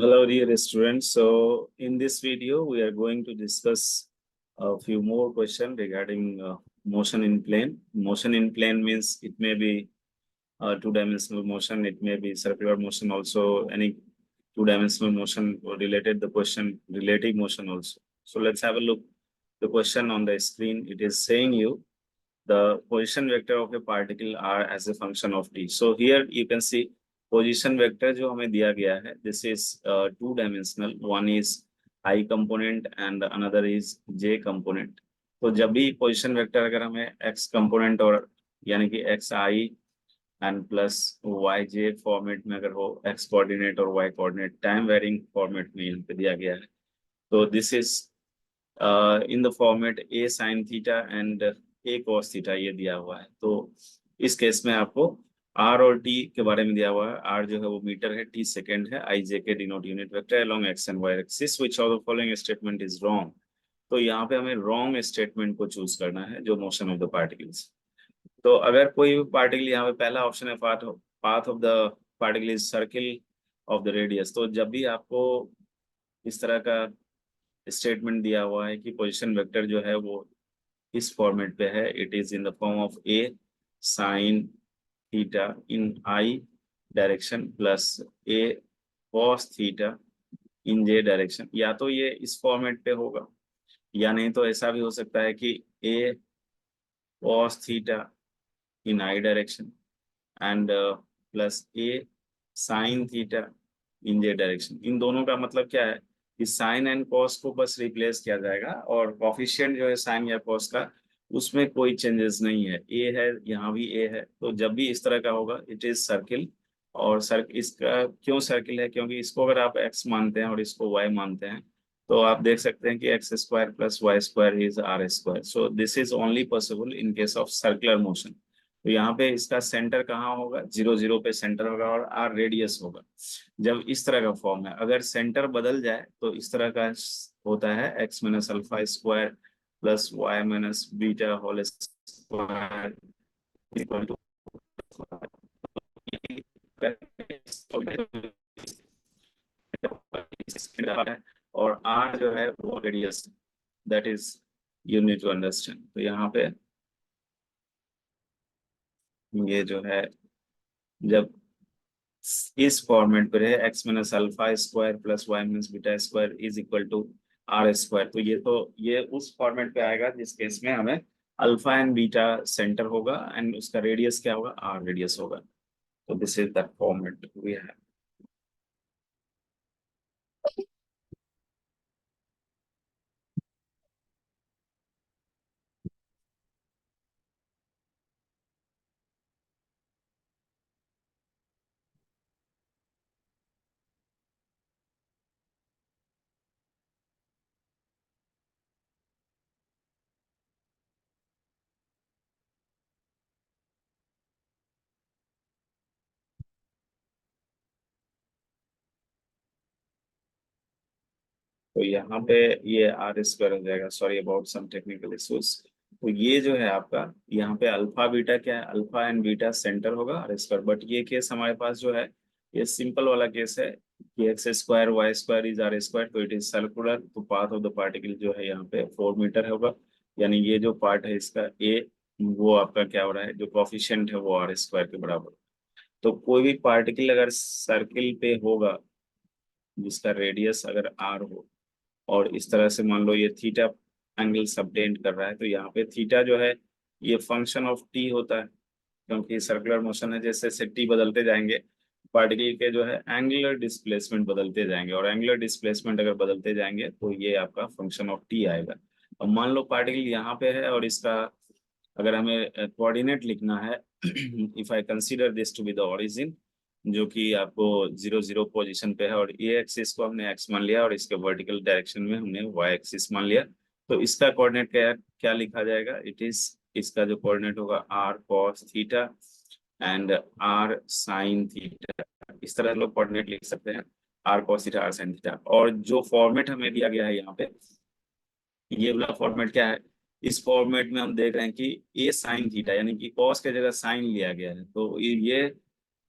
Hello, dear students. So, in this video, we are going to discuss a few more questions regarding motion in plane. Motion in plane means it may be two-dimensional motion, it may be circular motion, also any two-dimensional motion or related the question relative motion also. So, let's have a look. The question on the screen, it is saying you the position vector of a particle are as a function of t. So here you can see position vector जो हमें दिया गया है, this is two dimensional. One is I component and another is j component. तो जब भी position vector अगर हमें x component और यानी कि xi and plus yj format में अगर हो x कोऑर्डिनेट और y coordinate time varying format में यहाँ पे दिया गया है, तो this is in the format a sin theta and a cos theta ये दिया हुआ है। तो इस केस में आपको r और t के बारे में दिया हुआ है। r जो है वो मीटर है, t सेकेंड है, i j के denote unit vector along x and y axis which of the following statement is wrong. तो यहाँ पे हमें रॉन्ग स्टेटमेंट को चूज करना है जो मोशन ऑफ द पार्टिकल्स। तो अगर कोई भी पार्टिकल, यहाँ पे पहला ऑप्शन है path of the particle is circle of the radius. तो जब भी आपको इस तरह का स्टेटमेंट दिया हुआ है कि पोजीशन वेक्टर जो है वो इस फॉर्मेट पे है, it is in the form of A sine theta in I direction plus A cos theta in J direction, या तो ये इस फॉर्मेट पे होगा या नहीं तो ऐसा भी हो सकता है कि A cos theta in I direction and plus A sine theta in J direction. इन दोनों का मतलब क्या है कि साइन एंड कॉस को बस रिप्लेस किया जाएगा और कॉफिशिएंट जो है साइन या कॉस का उसमें कोई चेंजेस नहीं है। ए है, यहाँ भी ए है, तो जब भी इस तरह का होगा इट इज सर्किल। और सर इसका क्यों सर्किल है, क्योंकि इसको अगर आप एक्स मानते हैं और इसको वाई मानते हैं तो आप देख सकते हैं कि x square plus y square is r square. So this is only possible in case of circular motion. तो यहाँ पे इसका सेंटर कहाँ होगा, 0 0 पे सेंटर होगा और आर रेडियस होगा। जब इस तरह का फॉर्म है, अगर सेंटर बदल जाए तो इस तरह का होता है x minus alpha square plus y minus beta whole square equal to, और आर जो है वो radius, that is you need to understand. तो यहाँ पे ये जो है जब इस फॉर्मेट पर है x minus alpha square plus y minus beta square is equal to r square, तो ये उस फॉर्मेट पे आएगा जिस केस में हमें अल्फा एंड बीटा सेंटर होगा एंड उसका रेडियस क्या होगा, आर रेडियस होगा। तो this is that format we have. तो यहाँ पे ये आर स्क्वायर हो जाएगा, sorry about some technical issues. तो ये जो है आपका यहाँ पे अल्फा बीटा क्या है, अल्फा एंड बीटा सेंटर होगा आर स्क्वायर। बट ये केस हमारे पास जो है ये सिंपल वाला केस है कि x square y square is r square, तो इट इज सर्कुलर। तो पाथ ऑफ द पार्टिकल जो है यहाँ पे 4 मीटर होगा, यानी ये जो पार्ट है इसका ए वो आपका क्या हो रहा है, जो कॉफिशिएंट है वो आर स्क्वायर के बराबर। तो कोई भी पार्टिकल अगर सर्किल पे होगा जिसका रेडियस अगर आर हो और इस तरह से मान लो ये थीटा एंगल सबटेंड कर रहा है, तो यहाँ पे थीटा जो है ये फंक्शन ऑफ टी होता है, क्योंकि सर्कुलर मोशन है। जैसे जैसे टी बदलते जाएंगे पार्टिकल के जो है एंगुलर डिस्प्लेसमेंट बदलते जाएंगे, और एंगुलर डिस्प्लेसमेंट अगर बदलते जाएंगे तो ये आपका फंक्शन ऑफ टी आएगा। अब मान लो पार्टिकल यहाँ पे है और इसका अगर हमें कोऑर्डिनेट लिखना है if I consider this to be the origin, जो कि आपको 0 0 पोजीशन पे है, और ये एक्सिस को हमने एक्स मान लिया और इसके वर्टिकल डायरेक्शन में हमने वाई एक्सिस मान लिया, तो इसका कोऑर्डिनेट क्या क्या लिखा जाएगा, इट इज, इसका जो कोऑर्डिनेट होगा r cos theta and r sine theta. इस तरह लोग कोऑर्डिनेट लिख सकते हैं, r cos theta r sine theta. और जो फॉर्मेट हमें दिया गया है यहाँ पे, ये वाला फॉर्मेट क्या है, इस फॉर्मेट में हम देख रहे हैं कि ए साइन थीटा यानी कि कॉस की जगह साइन लिया गया है। तो ये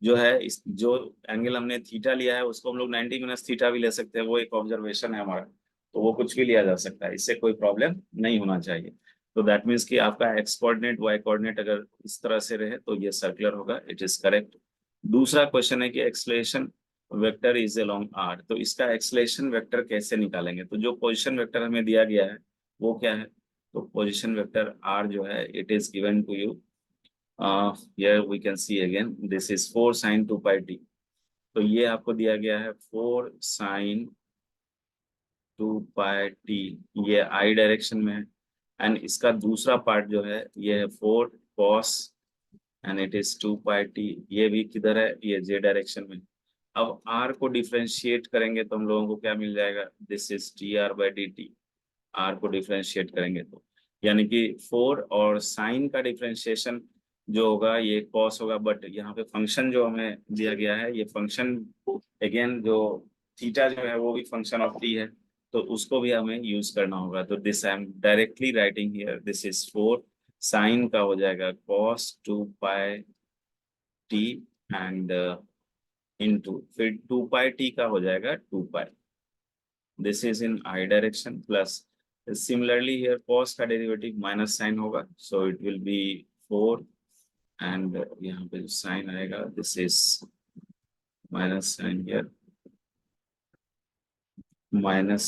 जो है इस जो एंगल हमने थीटा लिया है उसको हम लोग 90 माइनस थीटा भी ले सकते हैं, वो एक ऑब्जर्वेशन है हमारा, तो वो कुछ भी लिया जा सकता है, इससे कोई प्रॉब्लम नहीं होना चाहिए। तो दैट मीन्स कि आपका एक्स कोऑर्डिनेट वाई कोऑर्डिनेट अगर इस तरह से रहे तो ये सर्कुलर होगा, इट इज करेक्ट। दूसरा क्वेश्चन है कि acceleration vector is along are, तो इसका एक्सलेशन वेक्टर कैसे निकालेंगे? तो जो पोजिशन वेक्टर हमें दिया गया है वो क्या है? तो पोजिशन वेक्टर आर जो है it is given to you, here we can see again this is 4 sin 2 pi t, तो ये आपको दिया गया है 4 sin 2 pi t, ये आई डायरेक्शन में है। एंड इसका दूसरा पार्ट जो है ये है 4 cos and it is 2 pi t, ये भी किधर है? ये जे डायरेक्शन में। अब r को डिफरेंशिएट करेंगे तो हम लोगों को क्या मिल जाएगा? This is t r by d t, r को डिफरेंशिएट करेंगे तो यानी कि 4 और साइन का डिफरेंशिएशन जो होगा ये कॉस होगा, बट यहाँ पे फंक्शन जो हमें दिया गया है ये फंक्शन अगेन जो थीटा जो है वो भी फंक्शन ऑफ टी है, तो उसको भी हमें यूज करना होगा। तो this I am directly writing here, this is 4 sine का हो जाएगा cos 2 pi t and into फिर 2 पाई टी का हो जाएगा 2 pi, this is in I direction plus similarly here cos का डेरिवेटिव माइनस साइन होगा, so it will be 4 and यहाँ पे जो साइन आएगा this is minus sign here minus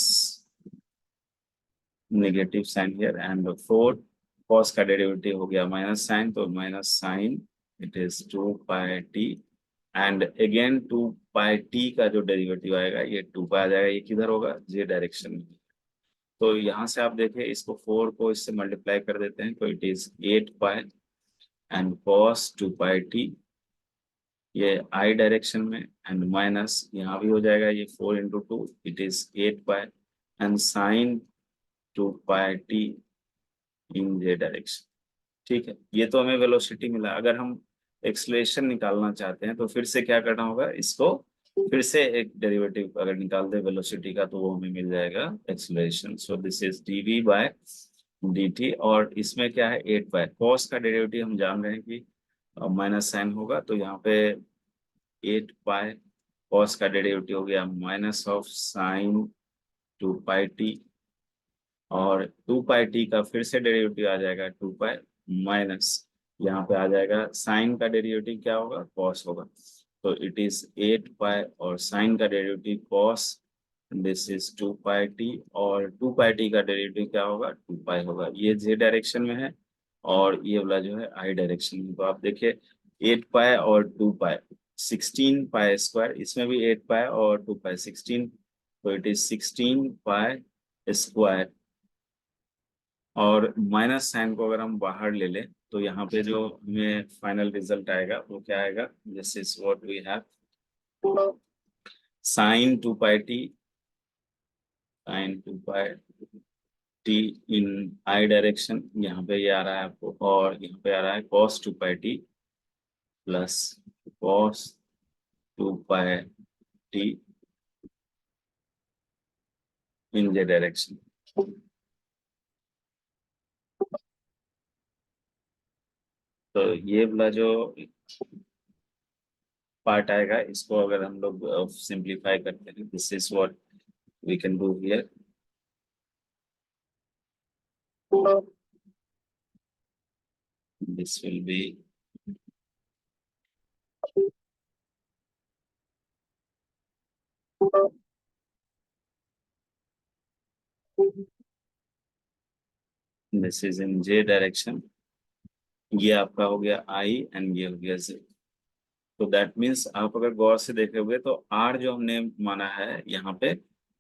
negative sign here and 4 cos का डेरिवेटिव हो गया minus sine, तो minus sine it is 2 pi t and again 2 pi t का जो डेरिवेटिव आएगा ये 2 पाई आ जाएगा, ये किधर होगा? जे डायरेक्शन में। तो यहाँ से आप देखें इसको 4 को इससे मल्टीप्लाई कर देते हैं तो it is 8 pi and cos 2 pi t, ये आई डायरेक्शन में एंड माइनस यहाँ भी हो जाएगा ये 4 into 2 it is 8 pi and sine 2 pi t in J direction. ठीक है, ये तो हमें वेलोसिटी मिला। अगर हम एक्सलेशन निकालना चाहते हैं तो फिर से क्या करना होगा? इसको फिर से एक डेरिवेटिव अगर निकाल दे वेलोसिटी का तो वो हमें मिल जाएगा acceleration. So this is dv by dt, और इसमें क्या है 8 पाई, कॉस का डेरिवेटिव हम जान रहे हैं कि माइनस साइन होगा, तो यहाँ पे 8 पाई कॉस का डेरिवेटिव हो गया minus of sine 2 pi T, और 2 पाई टी का फिर से डेरिवेटिव आ जाएगा 2 पाई माइनस यहाँ पे आ जाएगा साइन का डेरिवेटिव क्या होगा? कॉस होगा, तो इट इज 8 पाई और साइन का derivative cos, this is 2 pi T और 2 पाई टी का डेरिवेटिव क्या होगा? 2 पाई होगा। ये जे डायरेक्शन में है और ये वाला जो है आई डायरेक्शन में। तो आप देखिए 8 पाई और 2 पाई 16 पाई स्क्वायर, इसमें भी 8 पाई और 2 पाई 16, तो इट इज 16 पाई स्क्वायर, और माइनस साइन को अगर हम बाहर ले लें तो यहाँ पे जो हमें फाइनल रिजल्ट आएगा वो क्या आएगा? This is what we have, sine 2 pi t, sine 2 pi t in I direction, यहाँ पे ये आ रहा है आपको, और यहाँ पे आ रहा है cos 2 pi T plus cos 2 pi t in J direction. तो ये वाला जो पार्ट आएगा इसको अगर हम लोग सिंप्लीफाई करते हैं, this is what we can do here, this will be this is in j direction, ये आपका हो गया आई एंड ये हो गया z। तो दैट मीन्स आप अगर गौर से देखे हुए तो r जो हमने माना है यहाँ पे,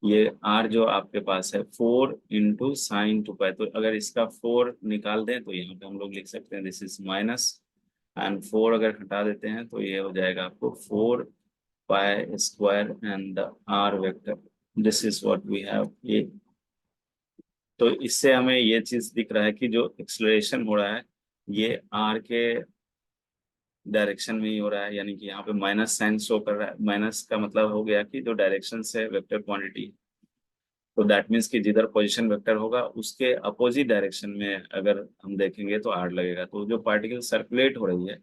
ये r जो आपके पास है 4 इंटू साइन 2 पाई, तो अगर इसका 4 निकाल दें तो यहाँ पे हम लोग लिख सकते हैं दिस इज माइनस, एंड 4 अगर हटा देते हैं तो ये हो जाएगा आपको 4 pi square and the r vector, this is what we have ये। तो इससे हमें ये चीज दिख रहा है कि जो एक्सलरेशन हो रहा है ये आर के डायरेक्शन में ही हो रहा है, यानी कि यहाँ पे माइनस साइन शो कर रहा है। माइनस का मतलब हो गया कि जो डायरेक्शन से वेक्टर क्वांटिटी, तो दैट मीन्स कि जिधर पोजीशन वेक्टर होगा उसके अपोजिट डायरेक्शन में अगर हम देखेंगे तो आर लगेगा। तो जो पार्टिकल सर्कुलेट हो रही है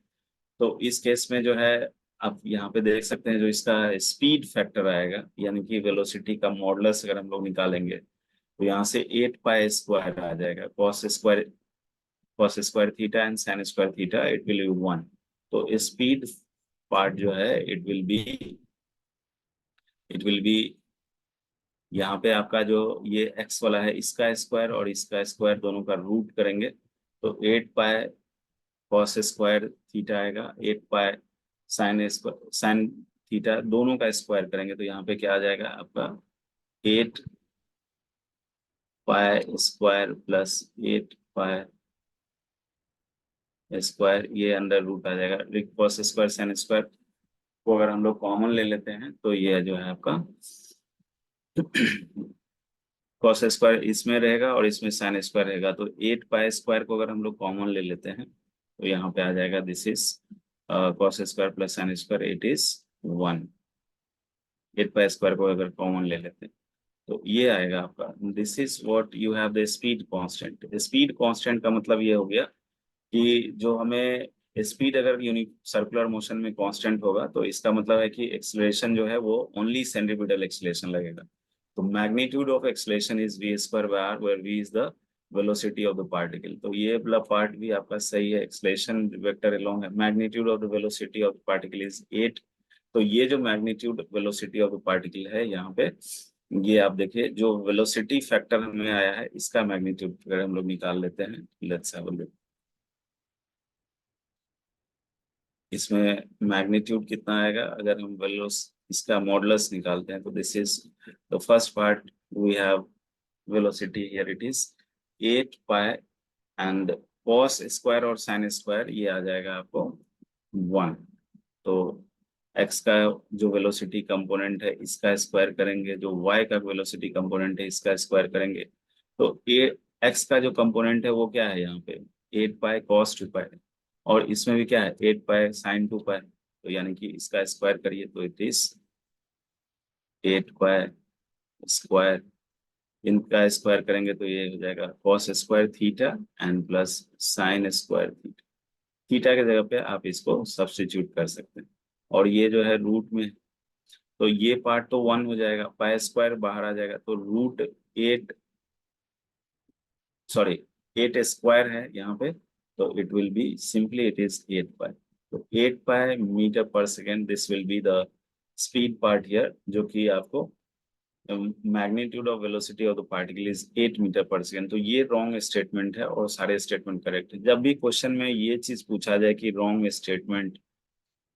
तो इस केस में जो है आप यहाँ पे देख सकते हैं जो इसका स्पीड फैक्टर आएगा, यानी कि वेलोसिटी का मॉडुलस अगर हम लोग निकालेंगे तो यहाँ से 8 पाई स्क्वायर आ जाएगा। Cos square theta and sine square theta, it will B 1। तो स्पीड पार्ट जो है इट विल बी यहाँ पे आपका जो ये एक्स वाला है इसका स्क्वायर और इसका स्क्वायर दोनों का रूट करेंगे तो 8 पाई कॉस स्क्वायर थीटा आएगा, 8 पाई साइन थीटा, दोनों का स्क्वायर करेंगे तो यहाँ पे क्या आ जाएगा आपका 8 pi square plus 8 pi square, ये अंडर रूट आ जाएगा। कॉस स्क्वायर साइन स्क्वायर को अगर हम लोग कॉमन ले लेते हैं तो ये जो है आपका कॉस स्क्वायर इसमें रहेगा और इसमें साइन स्क्वायर रहेगा, तो 8 पाई स्क्वायर को अगर हम लोग कॉमन ले लेते हैं तो यहाँ पे आ जाएगा this is cos square plus sine square, it is 1। 8 pi square को अगर कॉमन ले लेते हैं तो ये आएगा आपका, this is what you have the speed constant. Speed constant का मतलब ये हो गया कि जो हमें स्पीड अगर यूनिट सर्कुलर मोशन में कांस्टेंट होगा तो इसका मतलब है कि एक्सेलरेशन जो है वो ओनली सेंट्रीपिटल एक्सेलरेशन लगेगा। तो magnitude of acceleration is v square by r, where v is the velocity of the particle. तो ये वाला पार्ट भी आपका सही है, एक्सेलरेशन वेक्टर अलोंग है, magnitude of the velocity of the particle is 8। तो ये जो magnitude velocity of the particle है यहाँ पे, ये आप देखिए जो वेलोसिटी फैक्टर हमें आया है इसका मैग्नीट्यूड अगर हम लोग निकाल लेते हैं, लेट्स हैव अ लुक। इसमें मैग्नीट्यूड कितना आएगा अगर हम वेलोस इसका मॉडुलस निकालते हैं तो this is the first part, we have velocity here, it is 8 pi and cos square और साइन स्क्वायर ये आ जाएगा आपको 1। तो एक्स का जो वेलोसिटी कंपोनेंट है इसका स्क्वायर करेंगे, जो वाई का वेलोसिटी कंपोनेंट है इसका स्क्वायर करेंगे, तो ए एक्स का जो कंपोनेंट है वो क्या है यहाँ पे 8 पाई cos 2 पाई, और इसमें भी क्या है 8 पाई sin 2 पाई, तो यानी कि इसका स्क्वायर करिए तो इट इज 8 पाई स्क्वायर, इनका स्क्वायर करेंगे तो ये हो जाएगा cos square theta and plus sine square theta. Theta की जगह पे आप इसको सब्स्टिट्यूट कर सकते हैं, और ये जो है रूट में, तो ये पार्ट तो 1 हो जाएगा, पाई स्क्वायर बाहर आ जाएगा तो रूट 8, सॉरी 8 स्क्वायर है यहाँ पे, तो it will be simply it is 8 pi. तो 8 पाई मीटर पर second, this will be the speed part here, जो कि आपको magnitude of velocity of the particle is 8 metre पर सेकेंड। तो ये रॉन्ग स्टेटमेंट है और सारे स्टेटमेंट करेक्ट है। जब भी क्वेश्चन में ये चीज पूछा जाए कि रॉन्ग स्टेटमेंट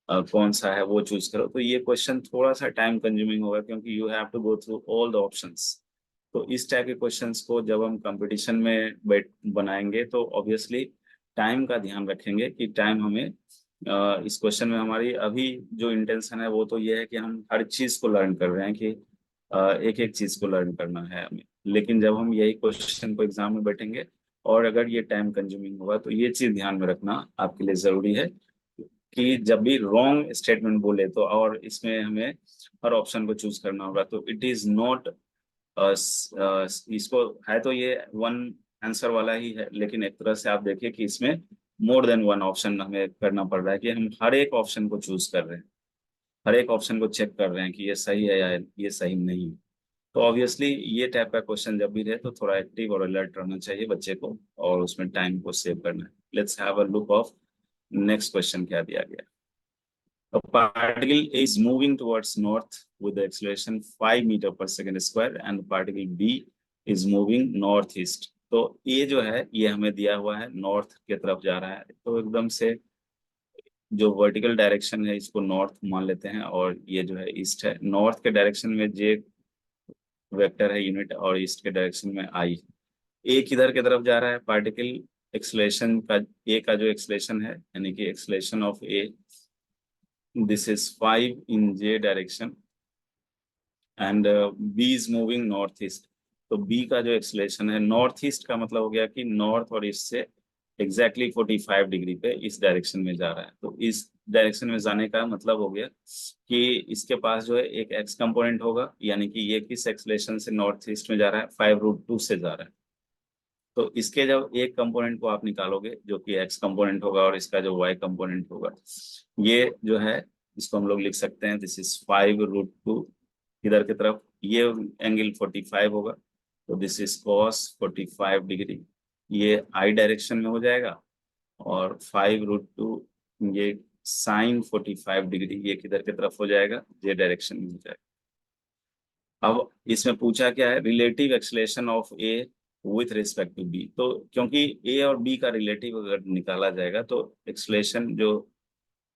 कौन सा है वो चूज करो, तो ये क्वेश्चन थोड़ा सा टाइम कंज्यूमिंग होगा क्योंकि you have to go through all the options. तो इस टाइप के क्वेश्चंस को जब हम कंपटीशन में बैठ बनाएंगे तो ऑब्वियसली टाइम का ध्यान रखेंगे कि टाइम हमें इस क्वेश्चन में हमारी अभी जो इंटेंशन है वो तो ये है कि हम हर चीज को लर्न कर रहे हैं कि एक एक चीज को लर्न करना है हमें, लेकिन जब हम यही क्वेश्चन को एग्जाम में बैठेंगे और अगर ये टाइम कंज्यूमिंग होगा तो ये चीज ध्यान में रखना आपके लिए जरूरी है कि जब भी रॉन्ग स्टेटमेंट बोले तो, और इसमें हमें हर ऑप्शन को चूज करना होगा, तो इट इज नॉट इसको है तो ये वन आंसर वाला ही है, लेकिन एक तरह से आप देखिए कि इसमें मोर देन वन ऑप्शन हमें करना पड़ रहा है कि हम हर एक ऑप्शन को चूज कर रहे हैं, हर एक ऑप्शन को चेक कर रहे हैं कि ये सही है या ये सही नहीं है। तो ऑब्वियसली ये टाइप का क्वेश्चन जब भी रहे तो थोड़ा एक्टिव और अलर्ट रहना चाहिए बच्चे को, और उसमें टाइम को सेव करना है। Let's have a look of next question क्या दिया गया। A particle is moving towards north with the acceleration 5 meter per second square and the particle B is moving northeast। तो ये जो है ये हमें दिया हुआ है नॉर्थ की तरफ जा रहा है, तो एकदम से जो वर्टिकल डायरेक्शन है इसको नॉर्थ मान लेते हैं और ये जो है ईस्ट है। नॉर्थ के डायरेक्शन में जे वेक्टर है यूनिट और ईस्ट के डायरेक्शन में आई। ए किधर की तरफ जा रहा है पार्टिकल एक्सेलरेशन का, ए का जो एक्सेलरेशन है यानी कि acceleration of A, this is 5 in j direction and b is moving north east। तो b का जो एक्सेलरेशन है नॉर्थ ईस्ट का मतलब हो गया कि नॉर्थ और ईस्ट से एग्जैक्टली 45 डिग्री पे इस डायरेक्शन में जा रहा है। तो इस डायरेक्शन में जाने का मतलब हो गया कि इसके पास जो है एक एक्स कंपोनेंट होगा, यानी कि ये किस एक्सेलरेशन से नॉर्थ ईस्ट में जा रहा है 5√2 से जा रहा है। तो इसके जब एक कंपोनेंट को आप निकालोगे जो कि एक्स कंपोनेंट होगा और इसका जो वाई कंपोनेंट होगा, ये जो है इसको हम लोग लिख सकते हैं दिस इज 5√2 इधर की तरफ, ये एंगल 45 होगा, तो दिस इज cos 45 डिग्री, ये आई डायरेक्शन में हो जाएगा, और 5√2 ये साइन 45 डिग्री, ये किधर की तरफ हो जाएगा, जे डायरेक्शन में हो जाएगा। अब इसमें पूछा क्या है, relative acceleration of A with respect to B. तो क्योंकि ए और बी का रिलेटिव अगर निकाला जाएगा तो एक्सलेशन जो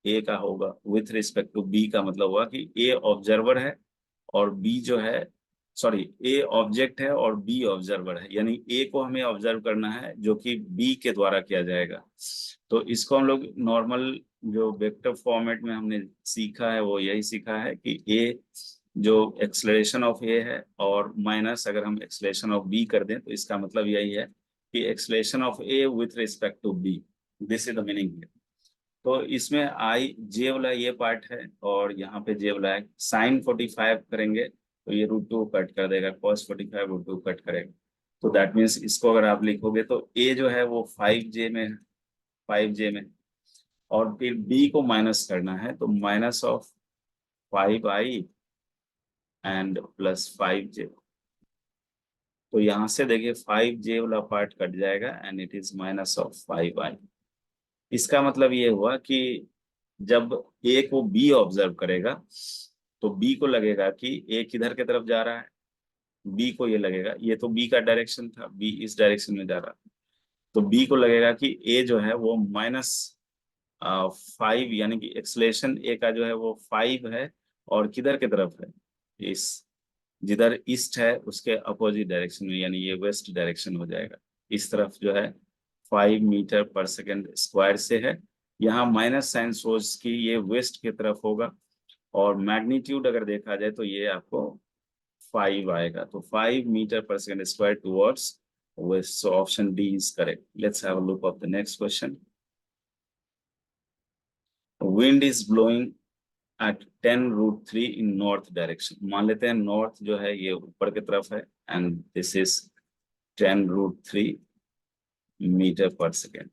ए का होगा विथ रिस्पेक्ट टू बी का मतलब हुआ कि ए ऑब्जर्वर है और बी जो है, सॉरी, ए ऑब्जेक्ट है और बी ऑब्जर्वर है, यानी ए को हमें ऑब्जर्व करना है जो कि बी के द्वारा किया जाएगा। तो इसको हम लोग नॉर्मल जो वेक्टर फॉर्मेट में हमने सीखा है वो यही सीखा है कि ए जो एक्सलेरेशन ऑफ ए है और माइनस अगर हम एक्सलेरेशन ऑफ बी कर दें तो इसका मतलब यही है कि acceleration of A with respect to B, this is the meaning. तो इसमें आई जे वाला ये पार्ट है और यहाँ पे जे वाला है, साइन 45 करेंगे तो ये √2 कट कर देगा, cos 45 √2 कट करेगा। तो दैट मीन्स इसको अगर आप लिखोगे तो ए जो है वो 5J में है, 5J में, और फिर बी को माइनस करना है तो -5i एंड +5J। तो यहाँ से देखिए 5J वाला पार्ट कट जाएगा एंड इट इज -5i। इसका मतलब ये हुआ कि जब ए को बी ऑब्जर्व करेगा तो बी को लगेगा कि ए किधर की तरफ जा रहा है, बी को ये लगेगा, ये तो बी का डायरेक्शन था, बी इस डायरेक्शन में जा रहा, तो बी को लगेगा कि ए जो है वो -5, यानी कि एक्सलेशन ए का जो है वो 5 है, और किधर की तरफ है, इस जिधर ईस्ट है उसके अपोजिट डायरेक्शन में, यानी ये वेस्ट डायरेक्शन हो जाएगा। इस तरफ जो है 5 मीटर/सेकंड स्क्वायर से है, यहाँ माइनस साइन सोर्स की ये वेस्ट की तरफ होगा, और मैग्नीट्यूड अगर देखा जाए तो ये आपको 5 आएगा, तो 5 metre per second square towards west. So option D is correct. Let's have a look of the next question. Wind is blowing at 10√3 in north direction. मान लेते हैं नॉर्थ जो है ये ऊपर की तरफ है and this is 10√3 metre per second.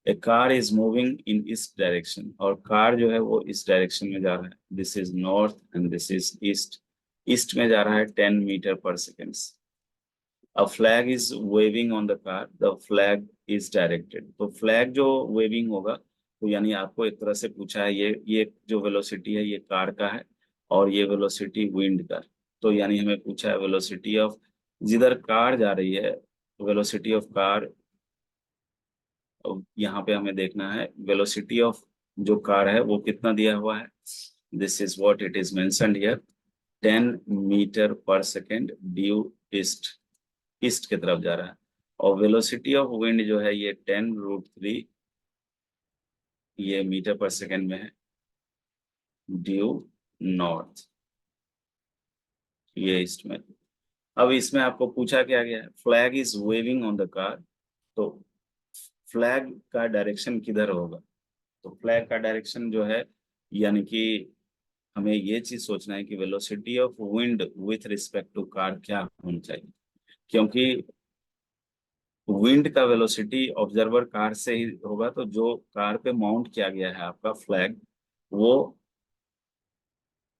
A car is moving in इस डायरेक्शन, और कार जो है वो इस डायरेक्शन में जा रहा है, this is north and this is east, east में जा रहा है 10 metre per second. A flag is waving on the car, the flag is directed. तो फ्लैग जो वेविंग होगा तो यानी आपको एक तरह से पूछा है ये जो वेलोसिटी है ये कार का है और ये वेलोसिटी विंड का, तो यानी हमें पूछा है वेलोसिटी ऑफ, जिधर कार जा रही है वेलोसिटी ऑफ कार, यहाँ पे हमें देखना है वेलोसिटी ऑफ जो कार है वो कितना दिया हुआ है, this is what it is mentioned here, 10 metre per second due east, east की तरफ जा रहा है, और वेलोसिटी ऑफ विंड जो है ये 10√3 ये मीटर/सेकंड में है, ड्यू नॉर्थ, ये ईस्ट में। अब इसमें आपको पूछा क्या गया है, flag is waving on the car, तो फ्लैग का डायरेक्शन किधर होगा, तो फ्लैग का डायरेक्शन जो है, यानी कि हमें ये चीज सोचना है कि velocity of wind with respect to car क्या होनी चाहिए, क्योंकि विंड का वेलोसिटी ऑब्जर्वर कार से ही होगा, तो जो कार पे माउंट किया गया है आपका फ्लैग, वो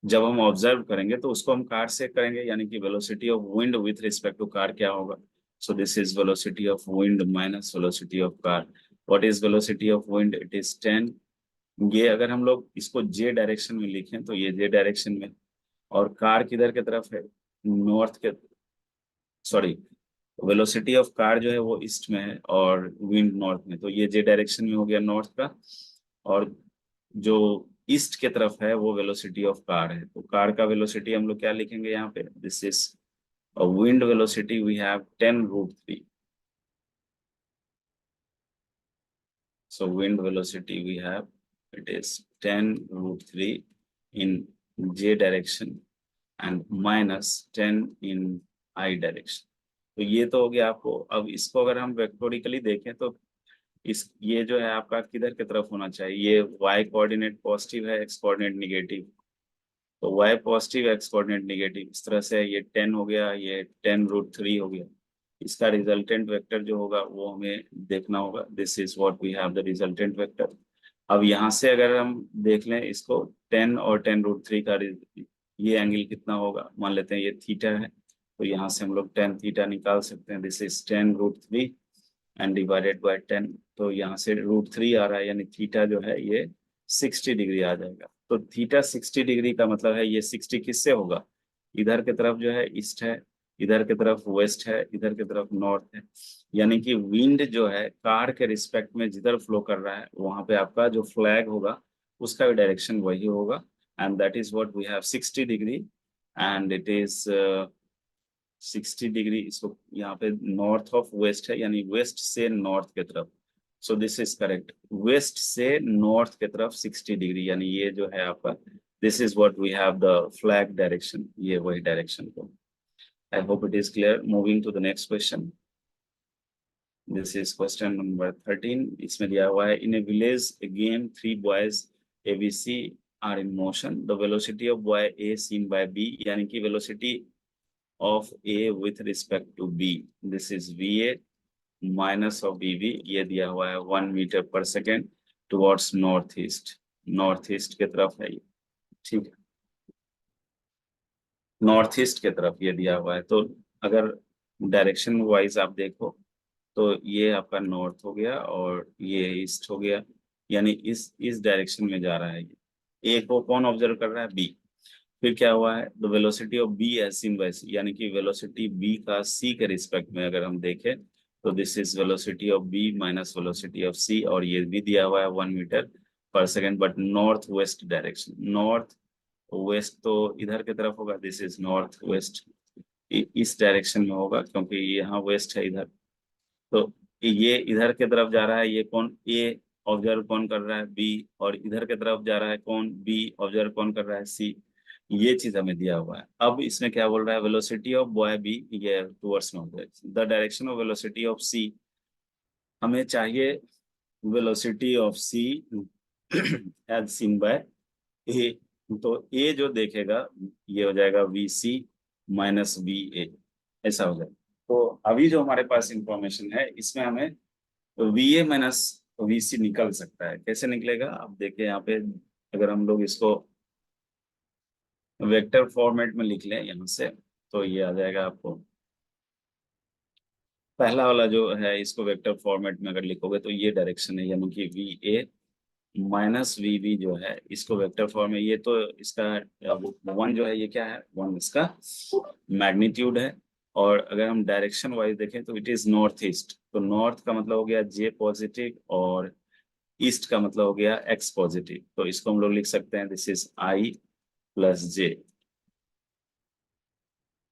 जब हम ऑब्जर्व करेंगे तो उसको हम कार से करेंगे, यानी कि velocity of wind with respect to car क्या होगा, so this is velocity of wind minus velocity of car. What is velocity of wind, it is 10। ये अगर हम लोग इसको जे डायरेक्शन में लिखें तो ये जे डायरेक्शन में, और कार किधर की तरफ है, नॉर्थ के, सॉरी, वेलोसिटी ऑफ कार जो है वो ईस्ट में है और विंड नॉर्थ में, तो ये जे डायरेक्शन में हो गया नॉर्थ का, और जो ईस्ट के तरफ है वो वेलोसिटी ऑफ कार है, तो कार का वेलोसिटी हम लोग क्या लिखेंगे यहाँ पे, this is wind velocity we have 10√3, so wind velocity we have, it is 10√3 in j direction and -10 in I direction। तो ये तो हो गया आपको। अब इसको अगर हम वेक्टोरिकली देखें तो इस ये जो है आपका किधर की तरफ होना चाहिए, ये y कोऑर्डिनेट पॉजिटिव है, x कोऑर्डिनेट निगेटिव, तो y positive x coordinate negative, इस तरह से ये 10 हो गया, ये 10√3 हो गया। इसका रिजल्टेंट वेक्टर जो होगा वो हमें देखना होगा, this is what we have the resultant vector, अब यहाँ से अगर हम देख लें इसको 10 और 10√3 का ये एंगल कितना होगा, मान लेते हैं ये थीटा है, तो यहाँ से हम लोग 10 थीटा निकाल सकते हैं। This is 10√3 and divided by 10, तो यहाँ से √3 आ रहा है, यानी थीटा जो है ये 60 डिग्री आ जाएगा। तो थीटा 60 डिग्री का मतलब है ये 60 किससे होगा, इधर की तरफ जो है ईस्ट है, इधर की तरफ वेस्ट है, इधर की तरफ नॉर्थ है। यानी कि विंड जो है कार के रिस्पेक्ट में जिधर फ्लो कर रहा है वहां पे आपका जो फ्लैग होगा उसका भी डायरेक्शन वही होगा, and that is what we have 60 degree, and it is 60 degree. इसको यहाँ पे नॉर्थ ऑफ वेस्ट है, यानी वेस्ट से नॉर्थ की तरफ। So this is correct, west से नॉर्थ की तरफ 60 डिग्री, यानी ये जो है आपका this is what we have the flag direction, ये वही डायरेक्शन को। I hope it is clear. Moving to the next question. This is question number 13। इसमें दिया हुआ है, in a village a game 3 boys ABC are in motion, the velocity of boy A seen by B, यानी कि velocity of A with respect to B, this is VA minus of BB, ये दिया हुआ है 1 metre पर second towards north east, north east की तरफ है ये, ठीक है, नॉर्थ ईस्ट की तरफ ये दिया हुआ है। तो अगर डायरेक्शन वाइज आप देखो तो ये आपका नॉर्थ हो गया और ये ईस्ट हो गया, यानी इस डायरेक्शन में जा रहा है ये। ए को कौन ऑब्जर्व कर रहा है, बी। फिर क्या हुआ है, the velocity of B as seen by C, यानी कि वेलोसिटी बी का सी के रिस्पेक्ट में अगर हम देखें तो this is velocity of B minus velocity of C, और ये भी दिया हुआ है 1 मीटर पर second, but north west direction, north west तो इधर की तरफ होगा, दिस इज नॉर्थ वेस्ट, इस डायरेक्शन में होगा क्योंकि यहाँ वेस्ट है इधर। तो ये इधर की तरफ जा रहा है, ये कौन, ए ऑब्जर्व कौन कर रहा है, बी, और इधर की तरफ जा रहा है कौन, बी ऑब्जर्व कौन कर रहा है, सी। ये चीज हमें दिया हुआ है। अब इसमें क्या बोल रहा है, वेलोसिटी ऑफ बॉय बी ये towards north direction, the direction of velocity of C, हमें चाहिए velocity of C as seen by A. तो ए जो देखेगा ये हो जाएगा VC माइनस VA, ऐसा हो जाएगा। तो अभी जो हमारे पास इंफॉर्मेशन है इसमें हमें VA माइनस VC निकल सकता है। कैसे निकलेगा, अब देखिए यहाँ पे अगर हम लोग इसको वेक्टर फॉर्मेट में लिख लें यहाँ से, तो ये आ जाएगा आपको, पहला वाला जो है इसको वेक्टर फॉर्मेट में अगर लिखोगे तो ये डायरेक्शन है, यानी कि VA माइनस VB जो है इसको वेक्टर फॉर्म में, ये तो इसका 1 जो है ये क्या है, 1 इसका मैग्नीट्यूड है। और अगर हम डायरेक्शन वाइज देखें तो इट इज नॉर्थ ईस्ट, तो नॉर्थ का मतलब हो गया J पॉजिटिव और ईस्ट का मतलब हो गया X पॉजिटिव, तो इसको हम लोग लिख सकते हैं this is I plus J।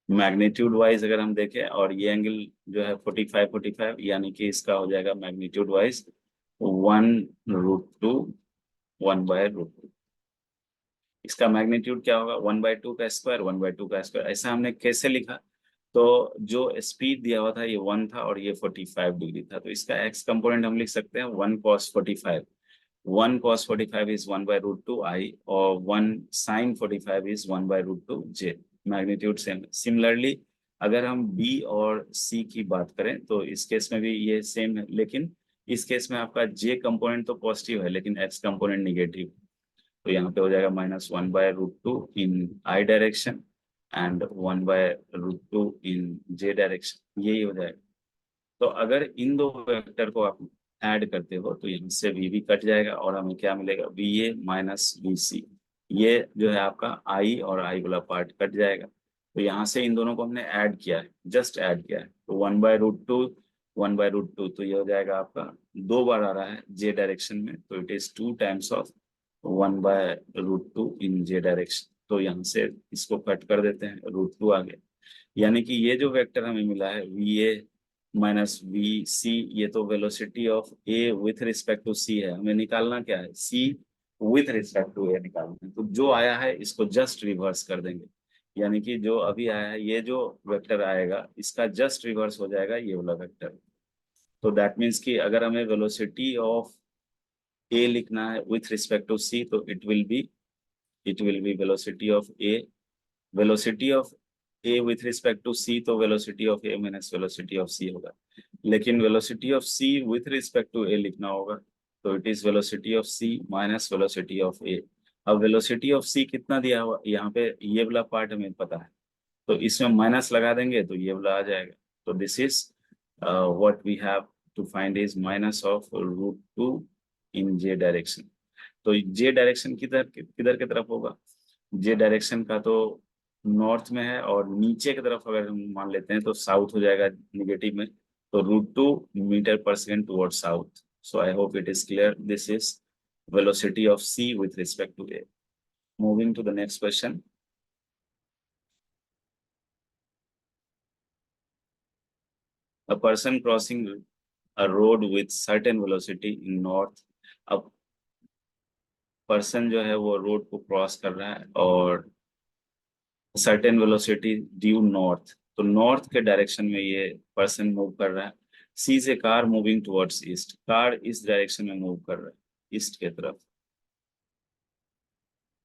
Magnitude wise अगर हम देखें, और ये एंगल जो है 45 यानी कि इसका हो जाएगा मैग्नीट्यूड वाइज 1√2 1/√2। इसका मैग्नीट्यूड क्या होगा, 1/2 का स्क्वायर, 1/2 का स्क्वायर। ऐसा हमने कैसे लिखा, तो जो स्पीड दिया हुआ था ये 1 था और ये 45 डिग्री था, तो इसका एक्स कंपोनेंट हम लिख सकते हैं 1 cos 45, 1 cos 45 इज 1/√2 I, और 1 sin 45 is 1/√2 J। Magnitude same. Similarly अगर हम B और C की बात करें तो इस केस में भी ये सेम है, लेकिन इस केस में आपका J कंपोनेंट तो पॉजिटिव है लेकिन X कंपोनेंट निगेटिव, तो यहाँ पे हो जाएगा -1/√2 इन I direction and 1/√2 in J direction, यही हो जाएगा। तो अगर इन दो वेक्टर को आप ऐड करते हो तो यहाँ से VB कट जाएगा और हमें क्या मिलेगा, VA माइनस VC, ये जो है आपका I और I वाला पार्ट कट जाएगा। तो यहाँ से इन दोनों को हमने ऐड किया है, जस्ट ऐड किया है, तो 1/√2 1/√2, तो ये हो जाएगा आपका 2 बार आ रहा है J डायरेक्शन में, तो it is 2 times of 1/√2 in J direction. तो यहाँ से इसको कट कर देते हैं, √2 आ गया, यानी कि ये जो वेक्टर हमें मिला है VA माइनस VC, ये तो velocity of A with respect to C है, हमें निकालना क्या है, C with respect to A निकालना है। तो जो आया है इसको जस्ट रिवर्स कर देंगे, यानी कि जो अभी आया है ये जो वेक्टर आएगा इसका जस्ट रिवर्स हो जाएगा ये वाला वेक्टर। तो दैट मीन्स कि अगर हमें वेलोसिटी ऑफ A लिखना है विथ रिस्पेक्ट टू C, तो it will be velocity of A, velocity of A with respect to C, तो velocity of A minus velocity of C होगा, लेकिन velocity of C with respect to A लिखना होगा तो it is velocity of C minus velocity of A. अब velocity of सी कितना दिया हुआ यहाँ पे, ये वाला पार्ट हमें पता है, तो इसमें माइनस लगा देंगे तो ये वाला आ जाएगा। तो this is what we have to find is minus of √2 in J direction. तो जे डायरेक्शन किधर किधर की तरफ होगा, जे डायरेक्शन का तो नॉर्थ में है, और नीचे की तरफ अगर हम मान लेते हैं तो साउथ हो जाएगा निगेटिव में, तो √2 metre per second toward south. So I hope it is clear. This is velocity of c with respect to a. Moving to the next question. A person crossing a road with certain velocity in north. अब person जो है वो road को cross कर रहा है और certain velocity due north, तो नॉर्थ के डायरेक्शन में ये पर्सन मूव कर रहा है। सी से car moving towards east, car इस डायरेक्शन में मूव कर रहा है, ईस्ट के तरफ,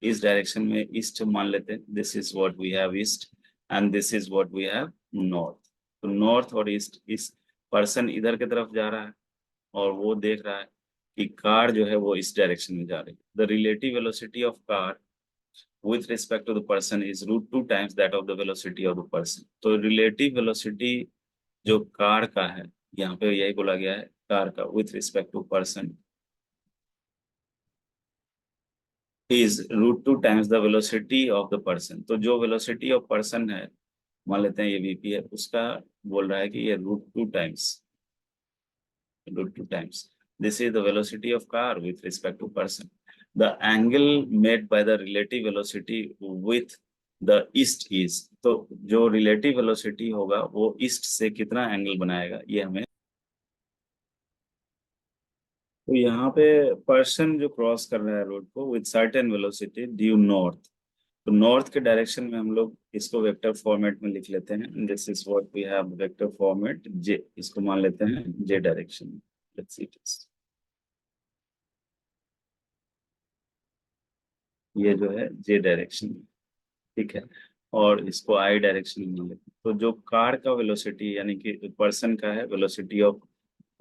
इस डायरेक्शन में ईस्ट मान लेते हैं। This is what we have east and this is what we have north. तो नॉर्थ और ईस्ट, इस पर्सन इधर की तरफ जा रहा है और वो देख रहा है कि कार जो है वो इस डायरेक्शन में जा रही है। The relative velocity of car with respect to the person is √2 times that of the velocity of the person। तो रिलेटिव वेलोसिटी जो कार का है, यहाँ पे यही बोला गया है कार का with respect to person is √2 times the velocity of the person। तो जो velocity of person है, मान लेते हैं ये वीपी है, उसका बोल रहा है कि ये √2 times this is the velocity of car with respect to person। the angle made by the relative velocity with the east is, तो जो relative velocity होगा वो east से कितना एंगल बनाएगा ये हमें। तो यहाँ पे पर्सन जो क्रॉस कर रहा है रोड को with certain velocity due north, तो नॉर्थ के डायरेक्शन में हम लोग इसको वेक्टर फॉर्मेट में लिख लेते हैं। This is what we have vector format J, इसको मान लेते हैं जे डायरेक्शन में। लेट्स सी दिस, ये जो है जे डायरेक्शन, ठीक है, और इसको आई डायरेक्शन में लेते हैं। तो जो कार का वेलोसिटी यानी कि पर्सन का है, velocity of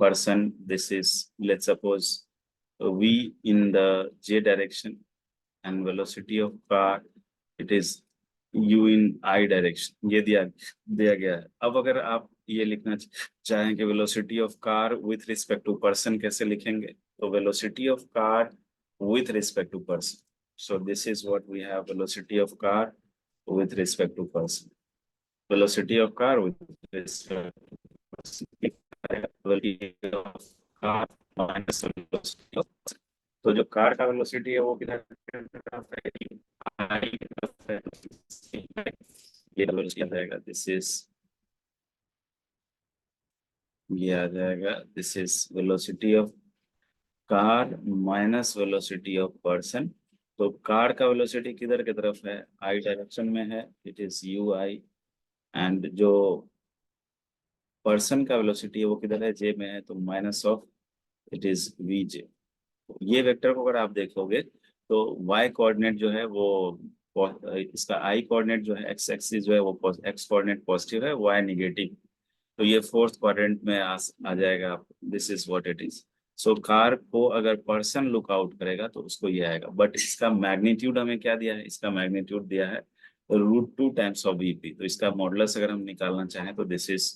person, this is let's suppose v in the j direction and velocity of car it is u in I direction। ये दिया गया है। अब अगर आप ये लिखना चाहें कि velocity of car with respect to person कैसे लिखेंगे, तो velocity of car with respect to person, so this is what we have, velocity of car with respect to person, velocity of car with respect to person, velocity of car minus velocity of person। तो जो car का velocity है वो किधर की तरफ है, आई की तरफ है, तो ये वेलोसिटी आ जाएगा, दिस इज, ये आ जाएगा, this is velocity of car minus velocity of person. तो कार का वेलोसिटी किधर की तरफ है, आई डायरेक्शन में है, it is U I, and जो पर्सन का वेलोसिटी है वो किधर है, जे में है, तो minus of, it is V J. ये वेक्टर को अगर आप देखोगे तो y कोऑर्डिनेट जो है वो इसका i कोऑर्डिनेट जो है x एक्सिस जो है वो x कोऑर्डिनेट पॉजिटिव है, y नेगेटिव, तो ये फोर्थ क्वाड्रेंट में आ जाएगा। This is what it is. So car को अगर पर्सन लुक आउट करेगा तो उसको ये आएगा, बट इसका मैग्नीट्यूड हमें क्या दिया है, इसका मैग्नीट्यूड दिया है √2 टाइम्स ऑफ वीपी। तो इसका मॉडुलस अगर हम निकालना चाहें तो दिस इज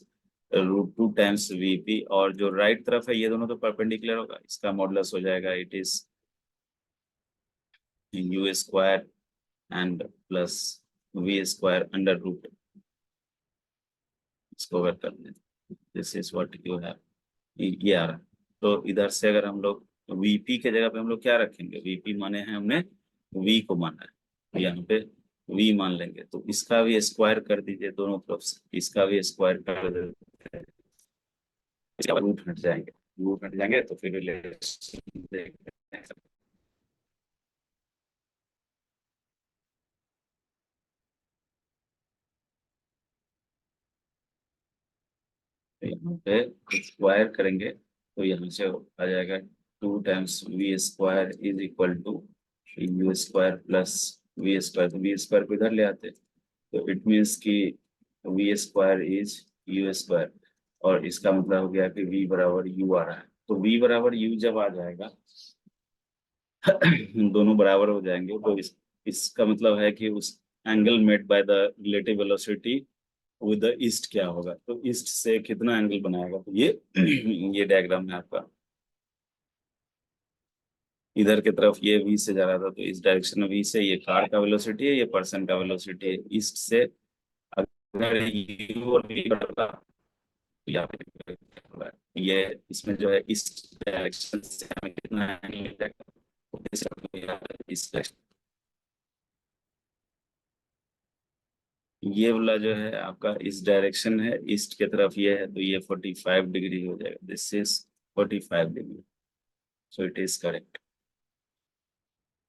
√2 टाइम्स वीपी, और जो राइट तरफ है ये दोनों तो परपेंडिकुलर होगा, इसका मॉडुलस हो जाएगा it is u square and plus v square under root, इसको अगर कर दें this is what you have, ये आ रहा है। तो इधर से अगर हम लोग वीपी के जगह पे हम लोग क्या रखेंगे, वीपी माने हैं हमने, वी को माना है, तो यहाँ पे वी मान लेंगे, तो इसका भी स्क्वायर कर दीजिए दोनों तरफ से, इसका भी स्क्वायर कर देते हैं, इसका रूट हट जाएंगे, रूट हट जाएंगे तो फिर रिलेशन देखते हैं। तो यहाँ पे स्क्वायर करेंगे तो यहाँ से आ जाएगा 2 times v square is equal to u square plus v square, तो वी स्क्वायर को इधर ले आते, तो इट मीन्स कि v square is u square, और इसका मतलब हो गया कि वी बराबर यू आ रहा है। तो v बराबर u जब आ जाएगा दोनों बराबर हो जाएंगे, तो इसका मतलब है कि उस angle made by the relative velocity with the east क्या होगा, तो ईस्ट से कितना एंगल बनाएगा, तो ये ये डायग्राम है आपका। इधर की तरफ ये v से जा रहा था, तो इस डायरेक्शन में v से, ये कार का वेलोसिटी है, ये पर्सन का वेलोसिटी है। ईस्ट से अगर u और v बढ़ता, तो यहाँ पे ये इसमें जो है इस डायरेक्शन से हमें कितना एंगल मिल जाएगा, तो इस डायरेक्शन, ये वाला जो है आपका इस डायरेक्शन है, ईस्ट की तरफ ये है, तो ये 45 डिग्री हो जाएगा। This is 45 degree, so it is correct.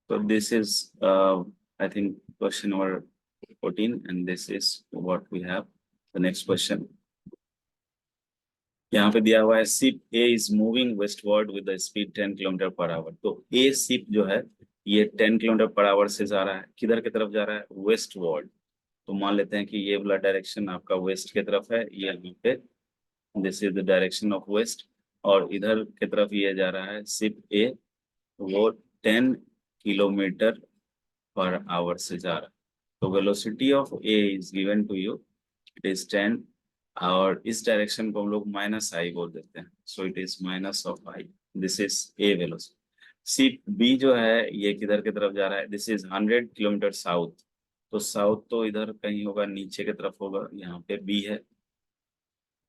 So this is, I think, question number 14, and this is what we have. The next question. यहाँ पे दिया हुआ है ship A is moving westward with the speed 10 kilometre per hour. तो A ship जो है ये 10 kilometre per hour से जा रहा है, किधर की तरफ जा रहा है, वेस्टवर्ड। तो मान लेते हैं कि ये वाला डायरेक्शन आपका वेस्ट की तरफ है, ये यहाँ पे this is the direction of west, और इधर की तरफ ये जा रहा है शिप A, वो 10 किलोमीटर पर आवर से जा रहा है। तो velocity of A is given to you, it is 10, और इस डायरेक्शन को हम लोग माइनस आई बोल देते हैं, so it is minus of i. This is A velocity. Ship B जो है ये किधर की तरफ जा रहा है, दिस इज 100 किलोमीटर साउथ। तो साउथ तो इधर कहीं होगा, नीचे की तरफ होगा, यहाँ पे बी है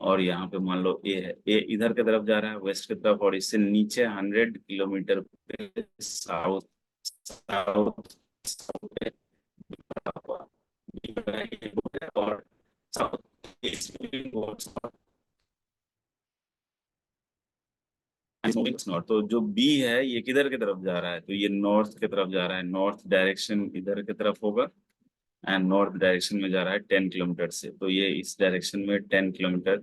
और यहाँ पे मान लो ए है। ए इधर की तरफ जा रहा है वेस्ट की तरफ, और इससे नीचे 100 किलोमीटर पे साउथ साउथ साउथ और साउथ नॉर्थ। तो जो बी है ये किधर की तरफ जा रहा है, तो ये नॉर्थ की तरफ जा रहा है, नॉर्थ डायरेक्शन इधर की तरफ होगा, एंड नॉर्थ डायरेक्शन में जा रहा है 10 किलोमीटर से। तो ये इस डायरेक्शन में 10 किलोमीटर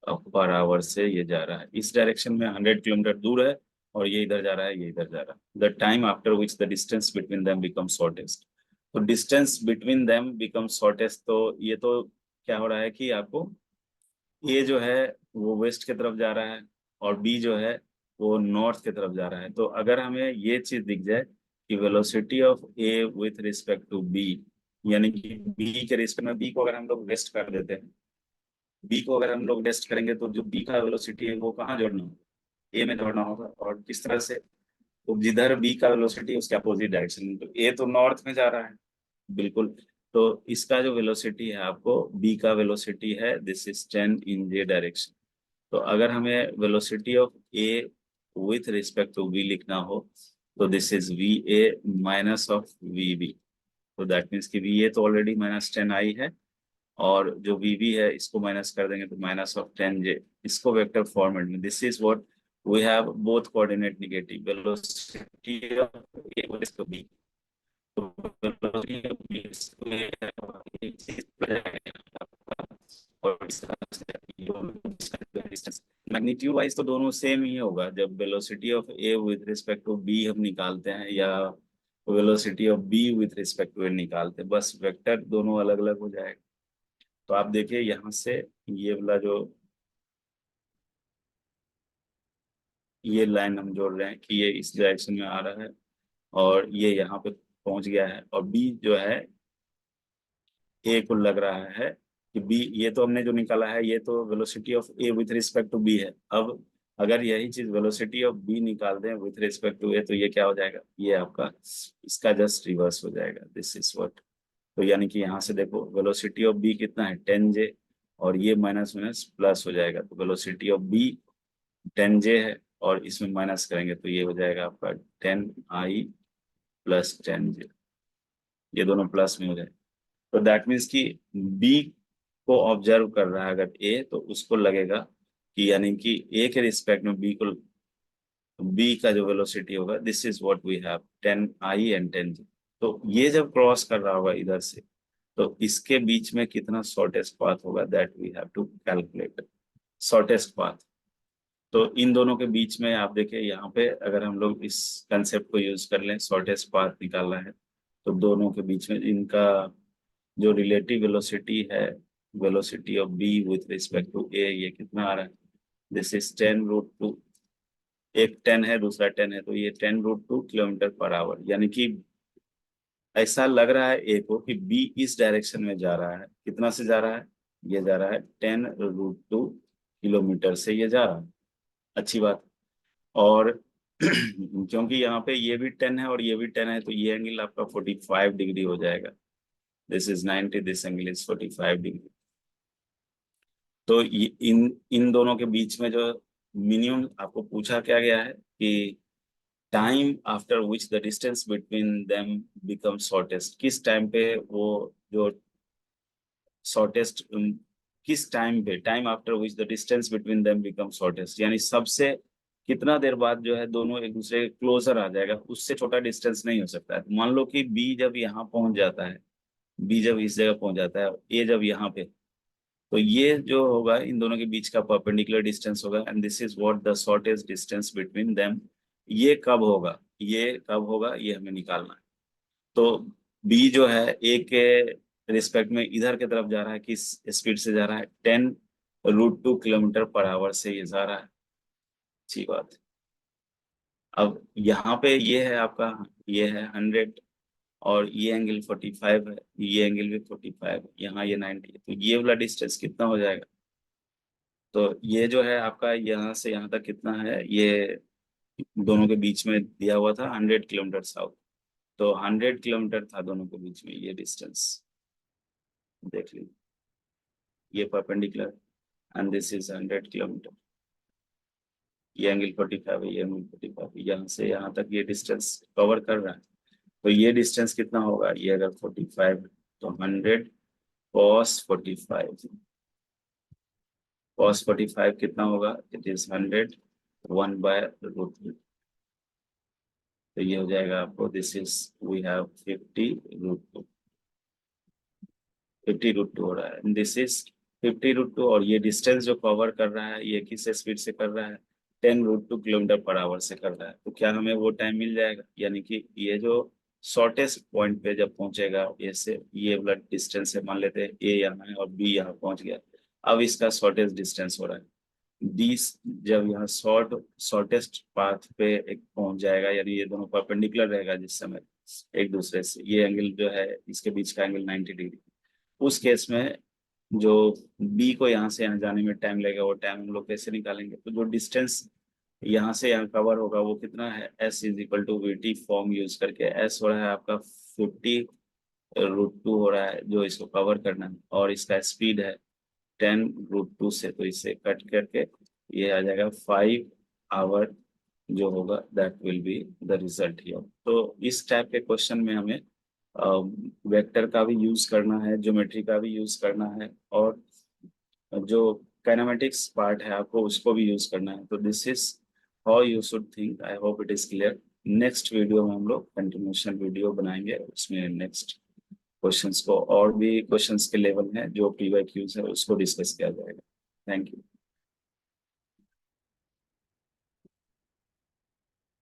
पर आवर से ये जा रहा है, इस डायरेक्शन में 100 किलोमीटर दूर है, और ये इधर जा रहा है, ये इधर जा रहा है। The time after which the distance between them become shortest. तो distance between them become shortest, तो ये तो क्या हो रहा है कि आपको ए जो है वो वेस्ट की तरफ जा रहा है, और बी जो है वो नॉर्थ की तरफ जा रहा है। तो अगर हमें ये चीज दिख जाए कि velocity of A with respect to B, यानी कि बी के रिस्पेक्ट में बी को अगर हम लोग वेस्ट कर देते हैं, बी को अगर हम लोग वेस्ट करेंगे, तो जो बी का वेलोसिटी है वो कहाँ जोड़ना होगा, ए में जोड़ना होगा। और किस तरह से, तो जिधर बी का वेलोसिटी उसके अपोजिट डायरेक्शन में, तो ए तो नॉर्थ में जा रहा है बिल्कुल। तो इसका जो वेलोसिटी है, आपको बी का वेलोसिटी है this is 10 in J direction. तो अगर हमें velocity of A with respect to v लिखना हो, तो this is v A minus of v B. तो दैट मीन्स कि वी ए तो ऑलरेडी -10 आई है, और जो वी बी है इसको माइनस कर देंगे तो -10 जे। इसको वेक्टर फॉर्मेट में, this is what we have both coordinate negative velocity of A with B. Magnitude wise तो दोनों सेम ही होगा, जब velocity of A with respect to B हम निकालते हैं, या velocity of B with respect to A निकालते हैं, बस वेक्टर दोनों अलग अलग हो जाएगा। तो आप देखिए यहाँ से ये वाला जो ये लाइन हम जोड़ रहे हैं कि ये इस डायरेक्शन में आ रहा है, और ये यहाँ पे पहुंच गया है, और बी जो है ए को लग रहा है कि बी, ये तो हमने जो निकाला है ये तो velocity of A with respect to B है। अब अगर यही चीज वेलोसिटी ऑफ बी निकाल दें विथ रिस्पेक्ट टू ए, तो ये क्या हो जाएगा, ये आपका इसका जस्ट रिवर्स हो जाएगा। दिस इज व्हाट, तो यानी कि यहाँ से देखो वेलोसिटी ऑफ बी कितना है 10 जे, और ये माइनस माइनस प्लस हो जाएगा, तो वेलोसिटी ऑफ बी 10 जे है, और इसमें माइनस करेंगे तो ये हो जाएगा आपका 10 I प्लस 10 जे, ये दोनों प्लस में हो जाएगा। तो दैट मीन्स कि बी को ऑब्जर्व कर रहा है अगर ए, तो उसको लगेगा कि यानी कि ए के रिस्पेक्ट में बी का जो वेलोसिटी होगा this is what we have 10 I and 10 j. तो ये जब क्रॉस कर रहा होगा इधर से, तो इसके बीच में कितना शॉर्टेस्ट पाथ होगा, that we have to calculate shortest path. तो इन दोनों के बीच में आप देखिए यहाँ पे अगर हम लोग इस कंसेप्ट को यूज कर लें, शॉर्टेस्ट पाथ निकालना है, तो दोनों के बीच में इनका जो रिलेटिव वेलोसिटी है, velocity of B with respect to A, ये कितना आ रहा है, दिस इज 10√2। एक 10 है, दूसरा 10 है, तो ये 10√2 किलोमीटर पर आवर, यानी कि ऐसा लग रहा है ए को कि बी इस डायरेक्शन में जा रहा है। कितना से जा रहा है? ये जा रहा है 10√2 किलोमीटर से ये जा रहा है। अच्छी बात। और क्योंकि यहाँ पे ये भी 10 है और ये भी 10 है, तो ये एंगल आपका 45 डिग्री हो जाएगा। This is 90, this angle is 45 degree. तो इन इन दोनों के बीच में जो मिनिमम आपको पूछा क्या गया है कि time after which the distance between them become shortest, किस टाइम पे वो जो शॉर्टेस्ट, किस टाइम पे, time after which the distance between them become shortest, यानी सबसे कितना देर बाद जो है दोनों एक दूसरे के क्लोजर आ जाएगा, उससे छोटा डिस्टेंस नहीं हो सकता है। मान लो कि बी जब यहाँ पहुंच जाता है, बी जब इस जगह पहुंच जाता है, ए जब यहाँ पे, तो ये जो होगा इन दोनों के बीच का परपेंडिकुलर डिस्टेंस होगा, and this is what the shortest distance between them. ये कब होगा, ये कब होगा, ये हमें निकालना है। तो बी जो है ए के रिस्पेक्ट में इधर की तरफ जा रहा है, किस स्पीड से जा रहा है? 10√2 किलोमीटर पर आवर से ये जा रहा है। अच्छी बात है। अब यहाँ पे ये है आपका, ये है 100, और ये एंगल 45 है, ये एंगल भी 45 है, यहाँ ये 90 है, तो ये वाला डिस्टेंस कितना हो जाएगा? तो ये जो है आपका यहाँ से यहाँ तक कितना है, ये दोनों के बीच में दिया हुआ था 100 किलोमीटर साउथ, तो 100 किलोमीटर था दोनों के बीच में ये डिस्टेंस। देख लीजिए, ये परपेंडिकुलर, एंड दिस इज 100 किलोमीटर। ये एंगल 45 है, ये एंगल 45 है, यहाँ से यहाँ तक ये डिस्टेंस कवर कर रहा है। तो ये डिस्टेंस कितना होगा? ये अगर 45 है, तो 100 cos 45, cos 45 कितना होगा? It is 100 1/√2। तो ये हो जाएगा आपको, दिस इज वी हैव 50√2, 50√2 हो रहा है, दिस इज 50√2। और ये डिस्टेंस जो कवर कर रहा है, ये किस स्पीड से कर रहा है? 10√2 किलोमीटर पर आवर से कर रहा है। तो क्या हमें वो टाइम मिल जाएगा? यानी कि ये जो शॉर्टेस्ट पॉइंट पे जब पहुंचेगा, ये से ये वाला डिस्टेंस है, मान लेते हैं ए यहाँ है और बी यहाँ पहुंच गया, अब इसका शॉर्टेस्ट डिस्टेंस हो रहा है बीस। जब यहाँ शॉर्टेस्ट पाथ पे एक पहुंच जाएगा, यानी ये दोनों परपेंडिकुलर रहेगा जिस समय एक दूसरे से, ये एंगल जो है इसके बीच का एंगल 90 डिग्री, उस केस में जो बी को यहाँ से यहाँ जाने में टाइम लगेगा, वो टाइम हम लोग कैसे निकालेंगे? तो जो डिस्टेंस यहाँ से यहाँ कवर होगा वो कितना है? S=VT फॉर्म यूज करके, S हो रहा है आपका 50√2 हो रहा है जो इसको कवर करना है, और इसका स्पीड है 10√2 से, तो इसे कट करके ये आ जाएगा 5 आवर जो होगा, that will be the result here. तो इस टाइप के क्वेश्चन में हमें वेक्टर का भी यूज करना है, ज्योमेट्री का भी यूज करना है, और जो काइनेमेटिक्स पार्ट है आपको उसको भी यूज करना है। तो this is how you should think. I hope it is clear. Next video में हम लोग कंटिन्यूशन वीडियो बनाएंगे, उसमें नेक्स्ट क्वेश्चंस को और भी क्वेश्चंस के लेवल हैं जो PYQs है उसको डिस्कस किया जाएगा। Thank you.